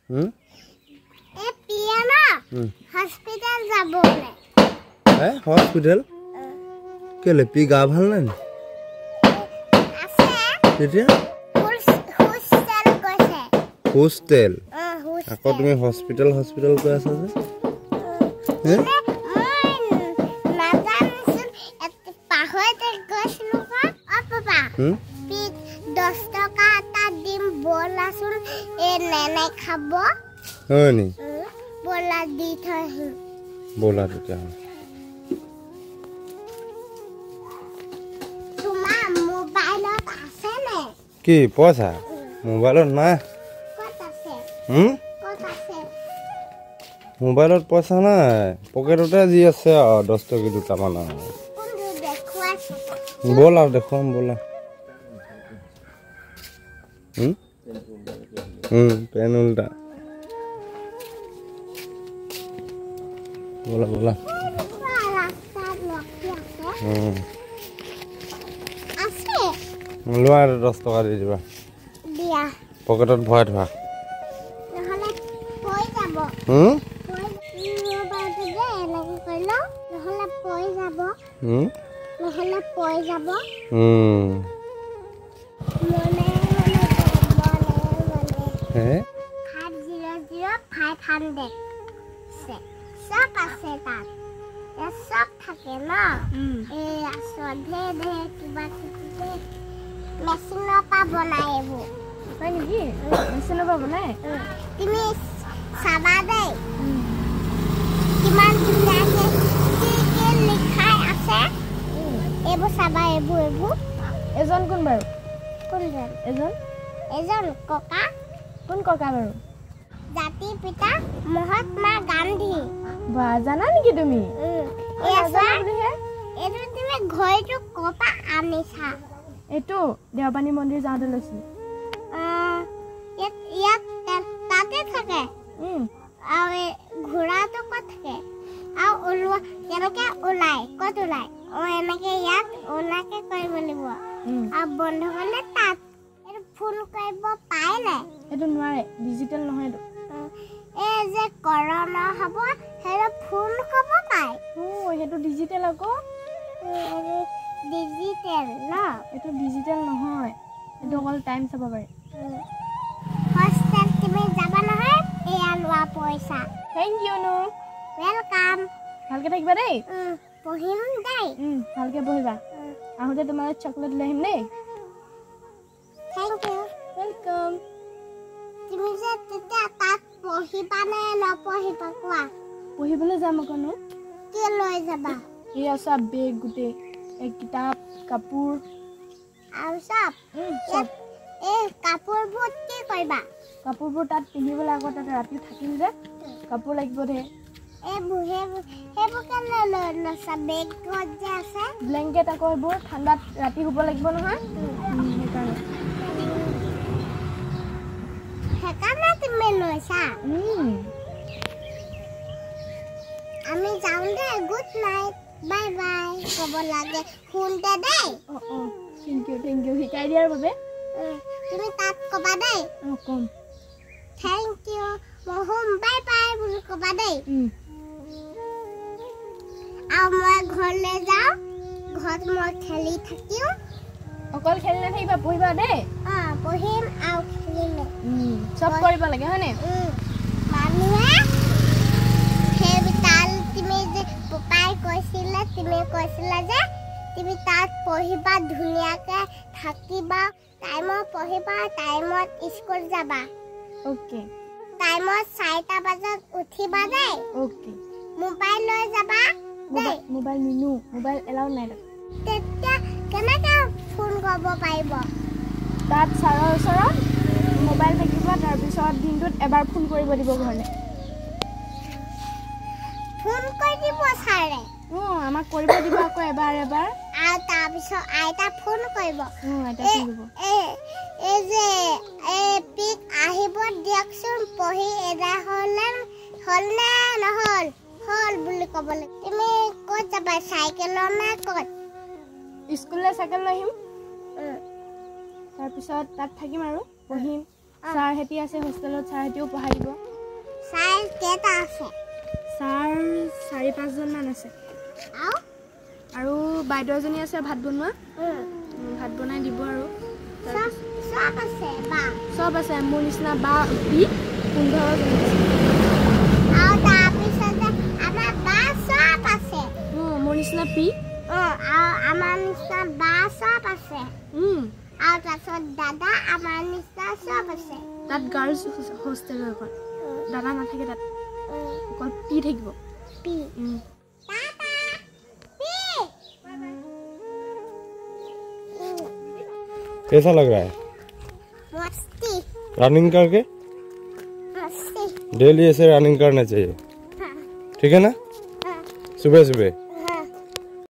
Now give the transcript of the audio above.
এ পিয়ানা hospital যাবলে hospital কেলে P গা ভাল নাই আছে তেতিয়া হোস্টেল গৈছে হোস্টেল আকৌ তুমি হসপিটাল কৈ আছা যে পাহৰতে গৈছিলো পাপা 10 টকা এটা দিম বলাচোন এ নেনে খাব হয় নি বলা দি থহি বলা তেতিয়া তোমাৰ মোবাইলত আছে নে কি পইচা মোবাইলত না কত আছে কত আছে মোবাইলত পইচা নাই পকেটতে যি আছে 10 টকা দুটামান বলা দেখুৱাম বলা পেন উল্টা बोला बोला लोआ 10 टका দি দিবা দিয়া পকেটত ভৰাই থোৱা নহলে পই যাব নহলে পই যাব হে 500 सब আছে তাত এ সব থাকে না এ আসলে দে কিবা কিবি মেশিনৰ পা বনাই এবো হয় নেকি মেশিনৰ পা বনাই তুমি চাবা দে কিমান ধুনীয়াকে কি লিখাই আছে এবো চাবা এবো এজন কোন বাৰু এজন ককা কোন ককা বাৰু জাতি পিতা মহাত্মা গান্ধী বা জানা নেকি তুমি এটো তুমি ঘৰটো কপা আনিছা এটো দেওবানী মন্দিৰ যাওঁতে লৈছি ইয়াত তাতে থাকে আৰু ঘোৰাটো কত থাকে আৰু ওলোৱা কেনেকে ওলাই কত ওলাই এনেকে ইয়াত ওলাকে কৰিব লাগিব আৰু বন্ধ হ'লে তাত এটো ফোন কৰিব পায় নাই এটো নোৱাৰে ডিজিটেল নহয় এটো এ যে কৰোনা হব হেৰ ফোন কব পায় হেতু ডিজিটেল আকৌ ডিজিটেল না এটো ডিজিটেল নহয় এটো অকল টাইম চাব পাৰে হস্টেল তুমি যাবা নহয় এয়া লোৱা পইচা থ্যাংক ইউ নো ওয়েলকাম ভালকে থাকিবা দেই পঢ়িম দেই ভালকে পঢ়িবা আহোতে তোমাৰ চকলেট লৈ আহিম দেই থ্যাংক ইউ ওয়েলকাম তুমি যে তেতিয়া তাত পঢ়িবা নে নপঢ়িবা কোৱা পঢ়িবলৈ যাম কনো কি লৈ যাবা এয়া সব বেগ গুটে এক কিতাপ কাপোৰ আৰু সব এ কাপোৰবোৰ কি কৰিবা কাপোৰবোৰ তাত পিন্ধিবলৈ আগত তাত ৰাতি থাকিম যে কাপোৰ লাগিব দে এ বুহে হেবো কেনে লৈ লছা বেগ গত যে আছে ব্লেংকেট আকৌ হেবো ঠাণ্ডাত ৰাতি শুব লাগিব নহয় হেকানে তুমি লৈছা আমি যাওঁ দে গুড নাইট বাই বাই কব লাগে শুনতে দেই থ্যাংক ইউ শিকাই দিয়াৰ বাবে তুমি তাত কবা দেই কম থ্যাংক ইউ মহম বাই বাই বুলি কবা দেই আৰু মই ঘৰলৈ যাওঁ ঘৰত মই খেলি থাকিম অকল খেলি নাথাকিবা পঢ়িবা দেই পঢ়িম আৰু খেলিম সব কৰিব লাগে হয়নে মানুহে হেবিতাল তুমি যে পপাই কৈছিলা যে তুমি তাত পঢ়িবা ধুনীয়াকে থাকিবা টাইমত পঢ়িবা টাইমত স্কুল যাবা ওকে টাইমত 4টা বজাত উঠিবা দেই ওকে মোবাইল লৈ যাবা দেই মোবাইল নিনু মোবাইল এলাউ নাই তেতিয়া কেনেকে ফোন কৰিব পাৰিব তাত ছাৰৰ ওচৰত মোবাইল থাকিব তাৰ পিছত দিনটোত এবাৰ ফোন কৰিব দিব ঘৰলে ফোন কৰি দিব ছাৰে আমাক কৰিব দিব আকৌ এবাৰ আৰু তাৰ পিছত আইতা ফোন কৰিব আইতা ফোন কৰিব এ যে এ পিক আহিব দিয়কচোন পঢ়ি এদা হলনে নহল হল বুলি ক'বলে তুমি ক'ত যাবা সাইকেলৰ না ক'ত স্কুললৈ সাইকেল লৈ আহিম তাৰ পিছত তাত থাকিম আৰু পঢ়িম ছাৰ হেতি আছে হোষ্টেলত ছাৰ হেতিও পঢ়াই দিব ছাৰ কেটা আছে ছাৰ 4-5 জন মান আছে আৰু বাইদেউ এজনী আছে ভাত বনোৱা ভাত বনাই দিব আৰু সব আছে বা সব আছে মোৰ নিচিনা বা পি 15 জন আৰু তাৰ পিছতে আমাৰ বা সব আছে মোৰ নিচিনা পি আৰু আমাৰ নিচিনা বা সব আছে আৰু তাৰপিছত দাদা আমাৰ নিচিনা সব আছে তাত গাৰ্লছ হোষ্টেল এখন দাদা নাথাকে তাত অকল পি থাকিব পি कैसा लग रहा है मस्ती रनिंग करके मस्ती डेली ऐसे रनिंग करना चाहिए ठीक है ना सुबह सुबह